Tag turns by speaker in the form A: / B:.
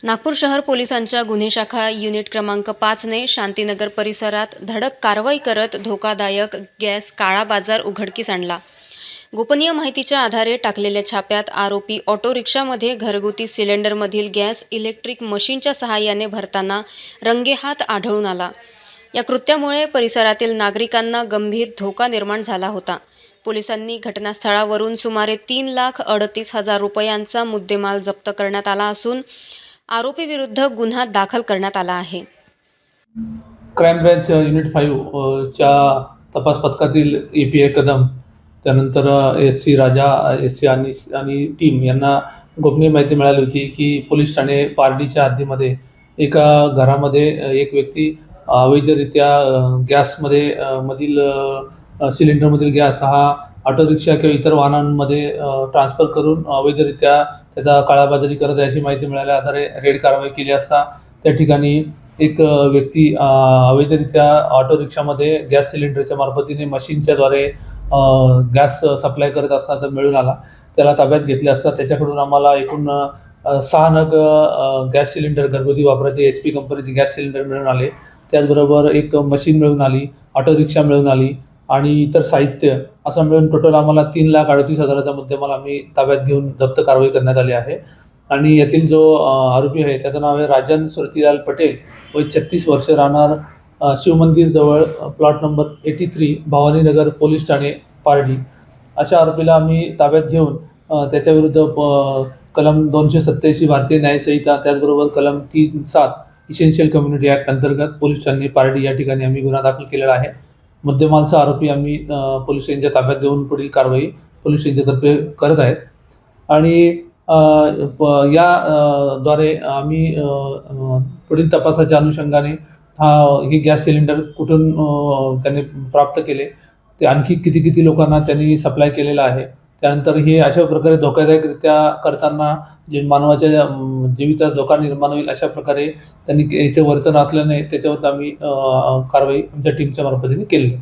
A: नागपूर शहर पोलिसांच्या गुन्हे शाखा युनिट क्रमांक 5ने शांतीनगर परिसरात धडक कारवाई करत धोकादायक गॅस काळा बाजार उघडकीस आणला। गोपनीय माहितीच्या आधारे टाकलेल्या छाप्यात आरोपी ऑटो रिक्षामध्ये घरगुती सिलेंडरमधील गॅस इलेक्ट्रिक मशीनच्या सहाय्याने भरताना रंगेहात आढळून आला। या कृत्यामुळे परिसरातील नागरिकांना गंभीर धोका निर्माण झाला होता। पोलिसांनी घटनास्थळावरून सुमारे 3,38,000 रुपयांचा मुद्देमाल जप्त करण्यात आला असून आरोपी विरुद्ध गुन्हा दाखल करण्यात आला आहे।
B: क्राईम ब्रँच युनिट 5 च्या तपास पथकातील API कदम, त्यानंतर SC राजा, SC आणि टीम यांना गोपनीय माहिती मिळाली होती की पोलीस ठाणे पारडीच्या हद्दीमध्ये एका घरामध्ये एक व्यक्ती अवैधरित्या गॅसमध्ये मधील सिलेंडरमधील गॅस हा ऑटो रिक्षा किंवा इतर वाहनांमध्ये ट्रान्सफर करून अवैधरित्या त्याचा काळाबाजारी करत आहे अशी माहिती मिळाल्या आधारे रेड कारवाई केली असता त्या ठिकाणी एक व्यक्ती अवैधरित्या ऑटो रिक्षामध्ये गॅस सिलेंडरच्या मार्फतीने मशीनच्याद्वारे गॅस सप्लाय करत असताना मिळून आला। त्याला ताब्यात घेतले असता त्याच्याकडून आम्हाला एकूण 6 नग गॅस सिलेंडर घरगुती वापराचे SP कंपनीचे गॅस सिलेंडर मिळून आले। त्याचबरोबर एक मशीन मिळून आली, ऑटो रिक्षा मिळून आली आणि इतर साहित्य असं मिळून टोटल आम्हाला 3,38,000चा मुद्देमाल आम्ही ताब्यात घेऊन जप्त कारवाई करण्यात आली आहे। आणि यातील जो आरोपी आहे त्याचं नाव आहे राजन सुरतीलाल पटेल, वय 36 वर्ष, राहणार शिवमंदिरजवळ, प्लॉट नंबर 83, भवानीनगर, पोलीस ठाणे पारडी। अशा आरोपीला आम्ही ताब्यात घेऊन त्याच्याविरुद्ध कलम 287 भारतीय न्यायसंहिता, त्याचबरोबर कलम 3(7) इसेन्शियल कम्युनिटी ॲक्ट अंतर्गत पोलीस ठाणे पारडी या ठिकाणी आम्ही गुन्हा दाखल केलेला आहे। मुद्देमालचा आरोपी आम्ही पोलीस स्टेशनच्या ताब्यात देऊन पुढील कारवाई पोलीस स्टेशनच्यातर्फे करत आहेत। आणि याद्वारे आम्ही पुढील तपासाच्या अनुषंगाने हे गॅस सिलेंडर कुठून त्यांनी प्राप्त केले, ते आणखी किती लोकांना त्यांनी सप्लाय केलेलं आहे, त्यानंतर हे अशा प्रकारे धोकादायकरित्या करताना जे मानवाच्या जीवितास धोका निर्माण होईल अशा प्रकारे त्यांनी याचं वर्तन असल्याने त्याच्यावर आम्ही कारवाई आमच्या टीमच्या मार्फतीने केली।